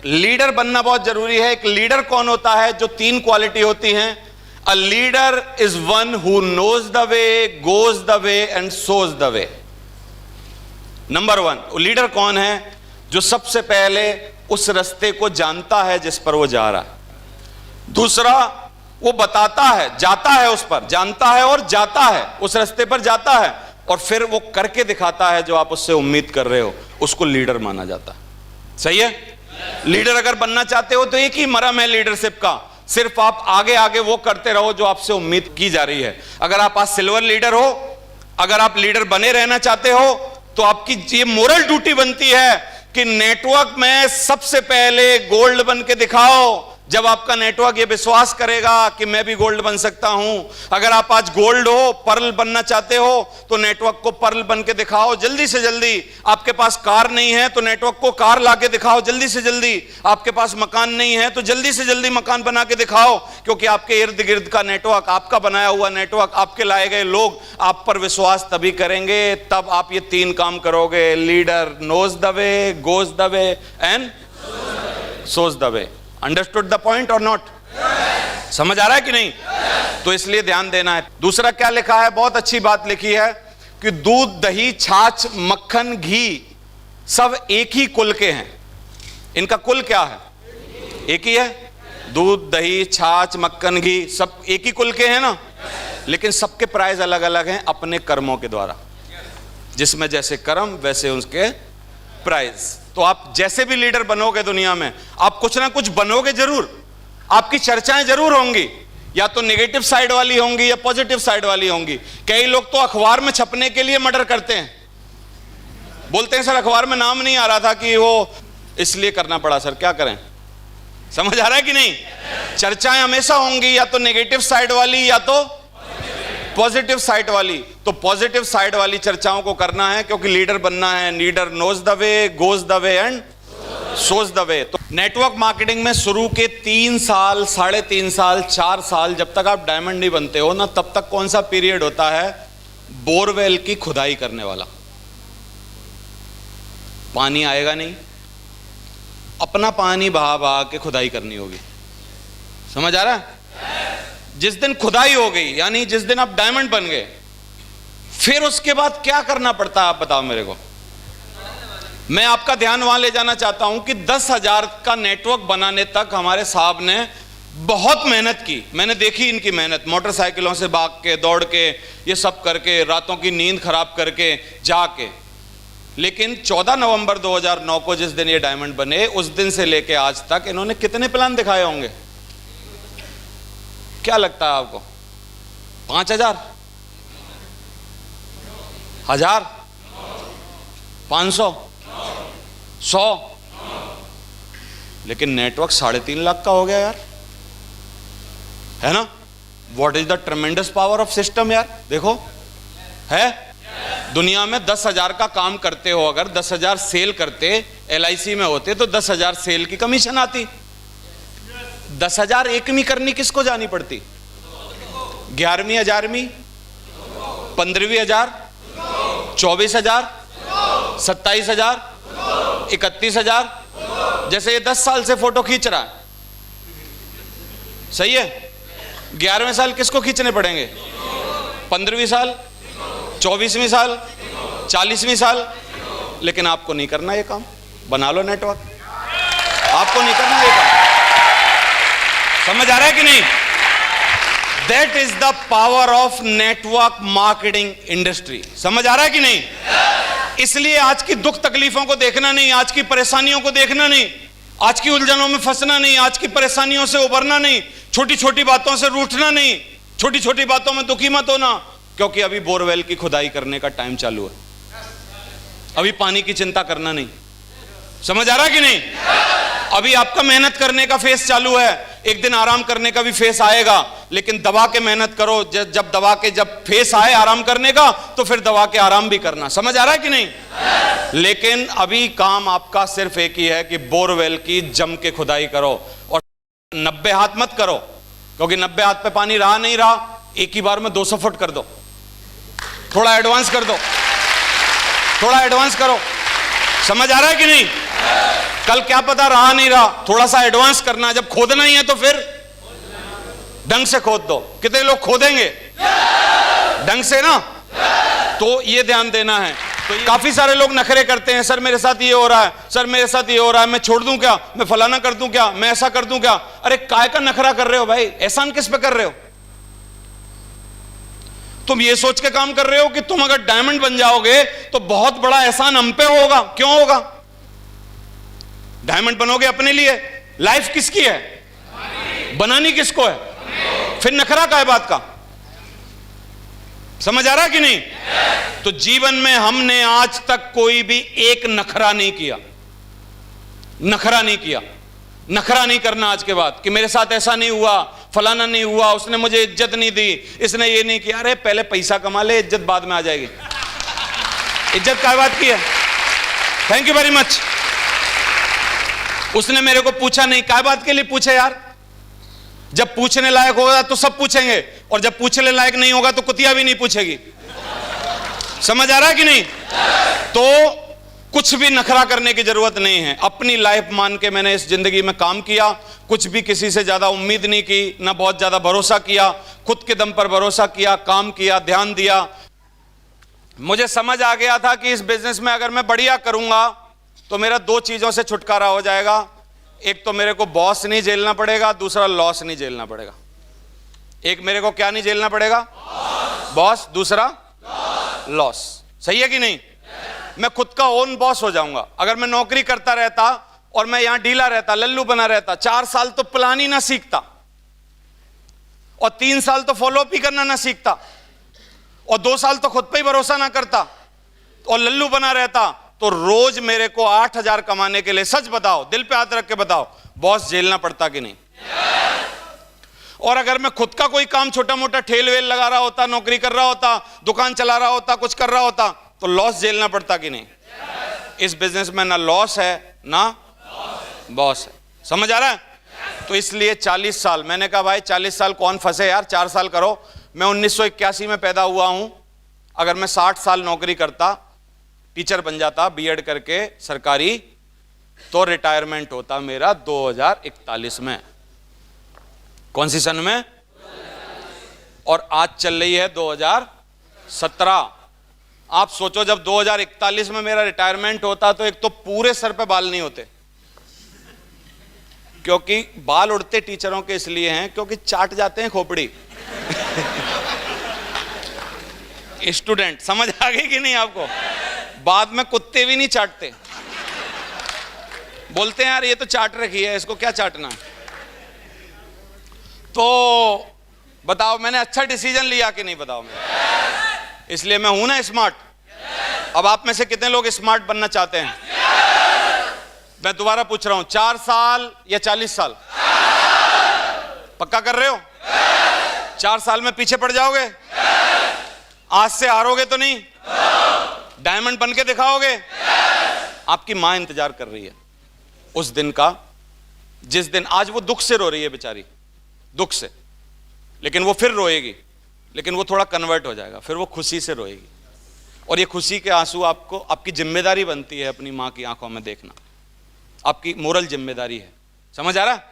Leader बनना बहुत जरूरी है। एक लीडर कौन होता है? जो तीन क्वालिटी होती हैं। A leader is one who knows the way, goes the way and shows the way. Number one, leader कौन है? जो सबसे पहले उस रास्ते को जानता है जिस पर वो जा रहा है। दूसरा, वो बताता है, जाता है उस पर, जानता है और जाता है, उस रास्ते पर जाता है, और फिर वो करके दिखाता है जो आप उससे उम्मीद कर रहे हो। उसको लीडर माना जाता है। सही है? लीडर अगर बनना चाहते हो तो एक ही मरहम है लीडरशिप का, सिर्फ आप आगे आगे वो करते रहो जो आपसे उम्मीद की जा रही है। अगर आप आज सिल्वर लीडर हो, अगर आप लीडर बने रहना चाहते हो, तो आपकी ये मोरल ड्यूटी बनती है कि नेटवर्क में सबसे पहले गोल्ड बन के दिखाओ। जब आपका नेटवर्क ये विश्वास करेगा कि मैं भी गोल्ड बन सकता हूं। अगर आप आज गोल्ड हो, पर्ल बनना चाहते हो, तो नेटवर्क को पर्ल बन के दिखाओ जल्दी से जल्दी। आपके पास कार नहीं है तो नेटवर्क को कार ला के दिखाओ जल्दी से जल्दी। आपके पास मकान नहीं है तो जल्दी से जल्दी मकान बना के दिखाओ, क्योंकि आपके इर्द गिर्द का नेटवर्क, आपका बनाया हुआ नेटवर्क, आपके लाए गए लोग आप पर विश्वास तभी करेंगे तब आप ये तीन काम करोगे। Leader knows the way, goes the way and shows the way. Understood the point और नॉट? समझ आ रहा है कि नहीं? तो इसलिए ध्यान देना है। दूसरा क्या लिखा है? बहुत अच्छी बात लिखी है कि दूध, दही, छाछ, मक्खन, घी सब एक ही कुल के हैं। इनका कुल क्या है? एक ही है। दूध, दही, छाछ, मक्खन, घी सब एक ही कुल के हैं ना, लेकिन सबके प्राइस अलग अलग हैं अपने कर्मों के द्वारा। जिसमें जैसे कर्म वैसे उसके प्राइस। तो आप जैसे भी लीडर बनोगे दुनिया में, आप कुछ ना कुछ बनोगे जरूर। आपकी चर्चाएं जरूर होंगी, या तो नेगेटिव साइड वाली होंगी या पॉजिटिव साइड वाली होंगी। कई लोग तो अखबार में छपने के लिए मर्डर करते हैं, बोलते हैं सर अखबार में नाम नहीं आ रहा था कि वो इसलिए करना पड़ा सर, क्या करें? समझ आ रहा है कि नहीं? चर्चाएं हमेशा होंगी, या तो नेगेटिव साइड वाली या तो पॉजिटिव साइड वाली। तो पॉजिटिव साइड वाली चर्चाओं को करना है, क्योंकि लीडर बनना है। Leader knows the way, goes the way and shows the way. तो नेटवर्क मार्केटिंग में शुरू के 3 साल, 3.5 साल, 4 साल, जब तक आप डायमंड नहीं बनते हो ना, तब तक कौन सा पीरियड होता है? बोरवेल की खुदाई करने वाला। पानी आएगा नहीं, अपना पानी बहा बहा के खुदाई करनी होगी। समझ आ रहा है? जिस दिन खुदाई हो गई, यानी जिस दिन आप डायमंड बन गए, फिर उसके बाद क्या करना पड़ता है आप बताओ मेरे को। मैं आपका ध्यान वहां ले जाना चाहता हूं कि 10,000 का नेटवर्क बनाने तक हमारे साहब ने बहुत मेहनत की। मैंने देखी इनकी मेहनत, मोटरसाइकिलों से भाग के, दौड़ के, ये सब करके, रातों की नींद खराब करके, जाके। लेकिन 14 नवंबर 2009 को जिस दिन ये डायमंड बने, उस दिन से लेके आज तक इन्होंने कितने प्लान दिखाए होंगे? क्या लगता है आपको? 5,000, 1,000, 500, 100? लेकिन नेटवर्क 3.5 लाख का हो गया यार, है ना? What is the ट्रेमेंडस power of system यार। देखो है, दुनिया में 10,000 का काम करते हो, अगर 10,000 सेल करते, LIC में होते तो 10,000 सेल की कमीशन आती। 10,000 एकमी करनी किसको जानी पड़ती? 11वीं 1000वीं, 15वीं 1000, 24,000, 27,000, 31,000। जैसे ये 10 साल से फोटो खींच रहा है, सही है? 11वें साल किसको खींचने पड़ेंगे? 15वीं साल, 24वीं साल, 40वीं साल। लेकिन आपको नहीं करना ये काम। बना लो नेटवर्क, आपको नहीं करना ये काम। समझ आ रहा है कि नहीं? That is the power of network marketing industry. समझ आ रहा है कि नहीं? इसलिए आज की दुख तकलीफों को देखना नहीं, आज की परेशानियों को देखना नहीं, आज की उलझनों में फंसना नहीं, आज की परेशानियों से उबरना नहीं, छोटी छोटी बातों से रूठना नहीं, छोटी छोटी बातों में दुखी मत होना, क्योंकि अभी बोरवेल की खुदाई करने का टाइम चालू है। अभी पानी की चिंता करना नहीं। समझ आ रहा है कि नहीं? अभी आपका मेहनत करने का फेस चालू है, एक दिन आराम करने का भी फेस आएगा, लेकिन दबा के मेहनत करो। जब फेस आए आराम करने का, तो फिर दबा के आराम भी करना। समझ आ रहा है कि नहीं? लेकिन अभी काम आपका सिर्फ एक ही है कि बोरवेल की जम के खुदाई करो, और 90 हाथ मत करो, क्योंकि 90 हाथ पे पानी रहा नहीं रहा, एक ही बार में 200 फुट कर दो। थोड़ा एडवांस कर दो, थोड़ा एडवांस करो। समझ आ रहा है कि नहीं? कल क्या पता रहा नहीं रहा, थोड़ा सा एडवांस करना, जब खोदना ही है तो फिर ढंग से खोद दो। कितने लोग खोदेंगे ढंग से ना, तो ये ध्यान देना है। तो काफी सारे लोग नखरे करते हैं, सर मेरे साथ ये हो रहा है, सर मेरे साथ ये हो रहा है, मैं छोड़ दूं क्या, मैं फलाना कर दूं क्या, मैं ऐसा कर दूं क्या। अरे काय का नखरा कर रहे हो भाई, एहसान किस पे कर रहे हो? तुम ये सोच के काम कर रहे हो कि तुम अगर डायमंड बन जाओगे तो बहुत बड़ा एहसान हम पे होगा। क्यों होगा? डायमंड बनोगे अपने लिए, लाइफ किसकी है? बनानी किसको है? फिर नखरा का है बात का? समझ आ रहा कि नहीं? तो जीवन में हमने आज तक कोई भी एक नखरा नहीं किया, नखरा नहीं किया। नखरा नहीं करना आज के बाद कि मेरे साथ ऐसा नहीं हुआ, फलाना नहीं हुआ, उसने मुझे इज्जत नहीं दी, इसने ये नहीं किया। अरे पहले पैसा कमा ले, इज्जत बाद में आ जाएगी। इज्जत क्या बात की है? Thank you very much. उसने मेरे को पूछा नहीं, क्या बात के लिए पूछे यार? जब पूछने लायक होगा तो सब पूछेंगे, और जब पूछने लायक नहीं होगा तो कुतिया भी नहीं पूछेगी। समझ आ रहा है कि नहीं? तो कुछ भी नखरा करने की जरूरत नहीं है। अपनी लाइफ मान के मैंने इस जिंदगी में काम किया, कुछ भी किसी से ज्यादा उम्मीद नहीं की, ना बहुत ज्यादा भरोसा किया, खुद के दम पर भरोसा किया, काम किया, ध्यान दिया। मुझे समझ आ गया था कि इस बिजनेस में अगर मैं बढ़िया करूंगा तो मेरा दो चीजों से छुटकारा हो जाएगा। एक तो मेरे को बॉस नहीं झेलना पड़ेगा, दूसरा लॉस नहीं झेलना पड़ेगा। एक मेरे को क्या नहीं झेलना पड़ेगा? बॉस, दूसरा लॉस। सही है कि नहीं? मैं खुद का ओन बॉस हो जाऊंगा। अगर मैं नौकरी करता रहता और मैं यहां ढीला रहता, लल्लू बना रहता, 4 साल तो प्लान ही ना सीखता, और 3 साल तो फॉलोअप ही करना ना सीखता, और 2 साल तो खुद पे ही भरोसा ना करता, और लल्लू बना रहता, तो रोज मेरे को 8,000 कमाने के लिए, सच बताओ, दिल पे हाथ रख के बताओ, बॉस झेलना पड़ता कि नहीं? और अगर मैं खुद का कोई काम छोटा मोटा ठेल वेल लगा रहा होता, नौकरी कर रहा होता, दुकान चला रहा होता, कुछ कर रहा होता, तो लॉस झेलना पड़ता कि नहीं? इस बिजनेस में ना लॉस है ना बॉस है। समझ आ रहा है? तो इसलिए 40 साल, मैंने कहा भाई 40 साल कौन फंसे यार, 4 साल करो। मैं 1981 में पैदा हुआ हूं। अगर मैं 60 साल नौकरी करता, टीचर बन जाता बीएड करके सरकारी, तो रिटायरमेंट होता मेरा 2041 में। कौन सी सन में? और आज चल रही है 2017। आप सोचो जब 2041 में मेरा रिटायरमेंट होता तो एक तो पूरे सर पे बाल नहीं होते, क्योंकि बाल उड़ते टीचरों के इसलिए हैं क्योंकि चाट जाते हैं खोपड़ी। स्टूडेंट, समझ आ गई कि नहीं आपको? बाद में कुत्ते भी नहीं चाटते, बोलते हैं यार ये तो चाट रखी है, इसको क्या चाटना है। तो बताओ मैंने अच्छा डिसीजन लिया कि नहीं? बताओ मैं, इसलिए मैं हूं ना स्मार्ट। अब आप में से कितने लोग स्मार्ट बनना चाहते हैं? मैं दोबारा पूछ रहा हूं, 4 साल या 40 साल? पक्का कर रहे हो? 4 साल में पीछे पड़ जाओगे? आज से हारोगे तो नहीं? डायमंड बन के दिखाओगे? आपकी मां इंतजार कर रही है उस दिन का, जिस दिन, आज वो दुख से रो रही है बेचारी, दुख से, लेकिन वो फिर रोएगी, लेकिन वो थोड़ा कन्वर्ट हो जाएगा, फिर वो खुशी से रोएगी। और ये खुशी के आंसू आपको, आपकी जिम्मेदारी बनती है अपनी मां की आंखों में देखना, आपकी मोरल जिम्मेदारी है। समझ आ रहा है?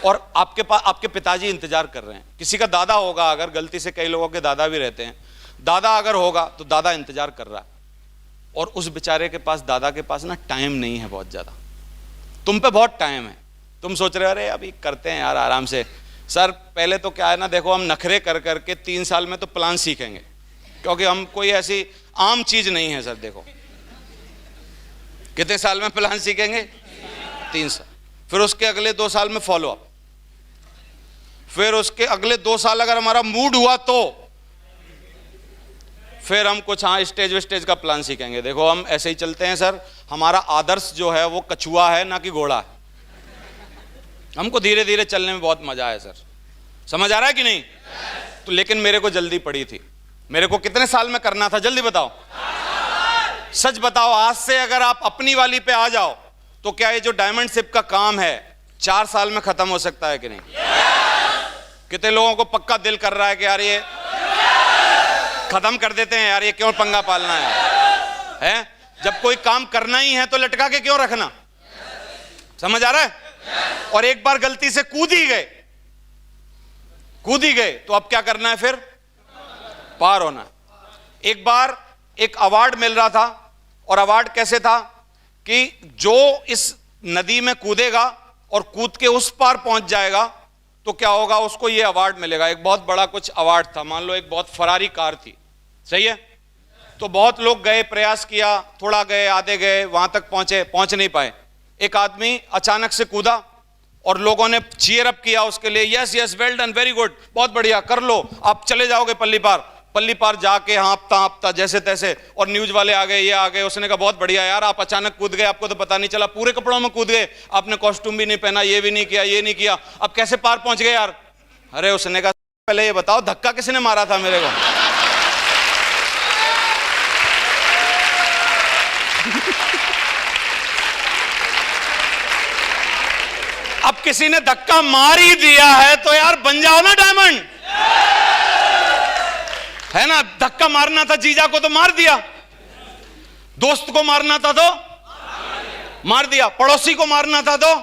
और आपके पास आपके पिताजी इंतजार कर रहे हैं। किसी का दादा होगा, अगर गलती से, कई लोगों के दादा भी रहते हैं, दादा अगर होगा तो दादा इंतजार कर रहा है, और उस बेचारे के पास, दादा के पास ना टाइम नहीं है बहुत ज्यादा। तुम पे बहुत टाइम है, तुम सोच रहे हो अरे अभी करते हैं यार आराम से। सर पहले तो क्या है ना, देखो हम नखरे कर करके 3 साल में तो प्लान सीखेंगे, क्योंकि हम कोई ऐसी आम चीज नहीं है सर। देखो कितने साल में प्लान सीखेंगे? 3 साल। फिर उसके अगले 2 साल में फॉलो अप, फिर उसके अगले 2 साल अगर हमारा मूड हुआ तो फिर हम कुछ स्टेज वेस्टेज का प्लान सीखेंगे। देखो हम ऐसे ही चलते हैं सर, हमारा आदर्श जो है वो कछुआ है ना कि घोड़ा है। हमको धीरे धीरे चलने में बहुत मजा है सर। समझ आ रहा है कि नहीं? तो लेकिन मेरे को जल्दी पड़ी थी। मेरे को कितने साल में करना था जल्दी बताओ? सच बताओ, आज से अगर आप अपनी वाली पे आ जाओ तो क्या ये जो डायमंड शिप का काम है 4 साल में खत्म हो सकता है कि नहीं? कितने लोगों को पक्का दिल कर रहा है कि यार ये खत्म कर देते हैं यार, ये क्यों पंगा पालना है? जब कोई काम करना ही है तो लटका के क्यों रखना? समझ आ रहा है? और एक बार गलती से कूद ही गए तो अब क्या करना है? फिर पार होना है। एक बार एक अवार्ड मिल रहा था, और अवार्ड कैसे था कि जो इस नदी में कूदेगा और कूद के उस पार पहुंच जाएगा तो क्या होगा, उसको यह अवार्ड मिलेगा। एक बहुत बड़ा कुछ अवार्ड था, मान लो एक बहुत फरारी कार थी, सही है? तो बहुत लोग गए, प्रयास किया, थोड़ा गए, आधे गए, वहां तक पहुंच नहीं पाए। एक आदमी अचानक से कूदा और लोगों ने चीयर अप किया उसके लिए, yes yes, well done, very good, बहुत बढ़िया, कर लो, आप चले जाओगे पल्ली पार जाके हाँपता जैसे तैसे, और न्यूज वाले आ गए, ये आ गए। उसने कहा बहुत बढ़िया यार, आप अचानक कूद गए, आपको तो पता नहीं चला, पूरे कपड़ों में कूद गए, आपने कॉस्ट्यूम भी नहीं पहना, ये भी नहीं किया, ये नहीं किया, अब कैसे पार पहुंच गए यार? अरे उसने कहा पहले ये बताओ धक्का किसने मारा था मेरे को? अब किसी ने धक्का मार ही दिया है तो यार बन जाओ ना डायमंड, है ना? धक्का मारना था जीजा को तो मार दिया, दोस्त को मारना था तो मार दिया, पड़ोसी को मारना था तो,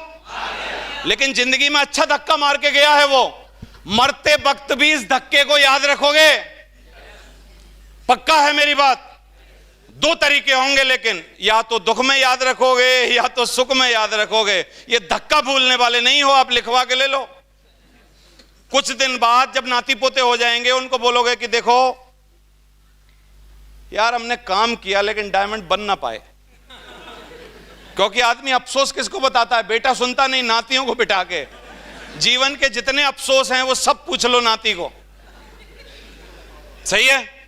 लेकिन जिंदगी में अच्छा धक्का मार के गया है वो। मरते वक्त भी इस धक्के को याद रखोगे? पक्का है मेरी बात? दो तरीके होंगे, लेकिन या तो दुख में याद रखोगे या तो सुख में याद रखोगे। ये धक्का भूलने वाले नहीं हो आप, लिखवा के ले लो। कुछ दिन बाद जब नाती पोते हो जाएंगे उनको बोलोगे कि देखो यार हमने काम किया लेकिन डायमंड बन ना पाए। क्योंकि आदमी अफसोस किसको बताता है? बेटा सुनता नहीं, नातियों को बिठा के जीवन के जितने अफसोस हैं वो सब पूछ लो नाती को, सही है?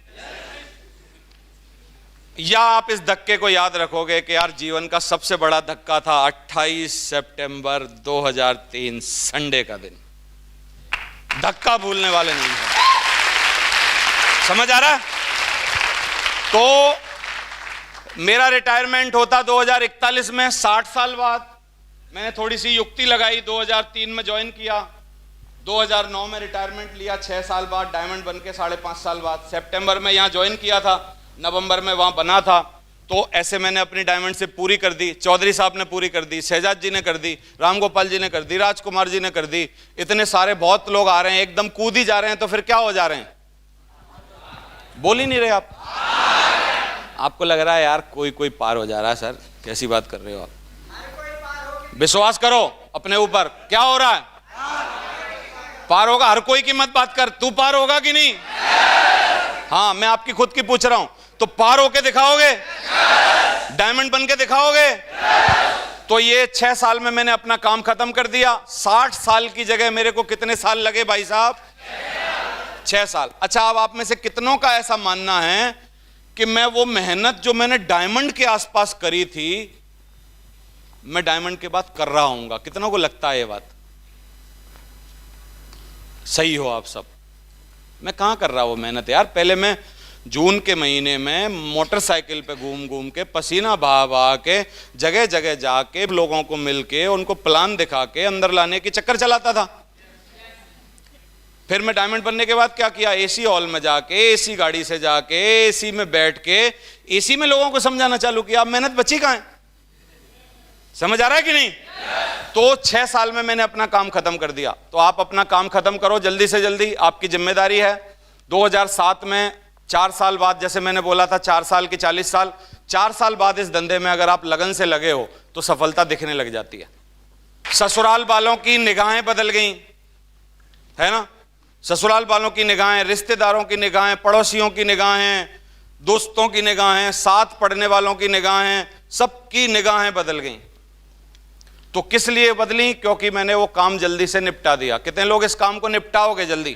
या आप इस धक्के को याद रखोगे कि यार जीवन का सबसे बड़ा धक्का था 28 सितंबर 2003 संडे का दिन। धक्का भूलने वाले नहीं है, समझ आ रहा है? तो मेरा रिटायरमेंट होता 2041 में, 60 साल बाद। मैंने थोड़ी सी युक्ति लगाई, 2003 में ज्वाइन किया, 2009 में रिटायरमेंट लिया, 6 साल बाद, डायमंड बन के 5.5 साल बाद। सितंबर में यहां ज्वाइन किया था, नवंबर में वहां बना था। तो ऐसे मैंने अपनी डायमंड से पूरी कर दी। चौधरी साहब ने पूरी कर दी, शहजाद जी ने कर दी, रामगोपाल जी ने कर दी, राजकुमार जी ने कर दी। इतने सारे बहुत लोग आ रहे हैं, एकदम कूद ही जा रहे हैं, तो फिर क्या हो जा रहे हैं? बोल ही नहीं रहे आप। आपको लग रहा है यार कोई पार हो जा रहा है। सर कैसी बात कर रहे हो आप? विश्वास करो अपने ऊपर, क्या हो रहा है? पार होगा। हर कोई की मत बात कर, तू पार होगा कि नहीं? हाँ, मैं आपकी खुद की पूछ रहा हूं। तो पार होके दिखाओगे? डायमंड बन के दिखाओगे? तो ये 6 साल में मैंने अपना काम खत्म कर दिया। 60 साल की जगह मेरे को कितने साल लगे भाई साहब? 6 साल। अच्छा, अब आप में से कितनों का ऐसा मानना है कि मैं वो मेहनत जो मैंने डायमंड के आसपास करी थी, मैं डायमंड के बाद कर रहा हूंगा? कितनों को लगता है ये बात? सही हो आप सब। मैं कहां कर रहा वो मेहनत यार? पहले मैं जून के महीने में मोटरसाइकिल पे घूम घूम के, पसीना बहा बहा के, जगह जगह जाके, लोगों को मिलके, उनको प्लान दिखा के अंदर लाने के चक्कर चलाता था। फिर मैं डायमंड बनने के बाद क्या किया? एसी हॉल में जाके, एसी गाड़ी से जाके, एसी में बैठ के, एसी में लोगों को समझाना चालू किया। अब मेहनत बची कहां है? समझ आ रहा है कि नहीं? तो 6 साल में मैंने अपना काम खत्म कर दिया। तो आप अपना काम खत्म करो जल्दी से जल्दी, आपकी जिम्मेदारी है। 2007 में 4 साल बाद, जैसे मैंने बोला था 4 साल की 40 साल, 4 साल बाद इस धंधे में अगर आप लगन से लगे हो तो सफलता दिखने लग जाती है। ससुराल वालों की निगाहें बदल गई, है ना? ससुराल वालों की निगाहें, रिश्तेदारों की निगाहें, पड़ोसियों की निगाहें, दोस्तों की निगाहें, साथ पढ़ने वालों की निगाहें, सबकी निगाहें बदल गई। तो किस लिए बदली? क्योंकि मैंने वो काम जल्दी से निपटा दिया। कितने लोग इस काम को निपटाओगे जल्दी?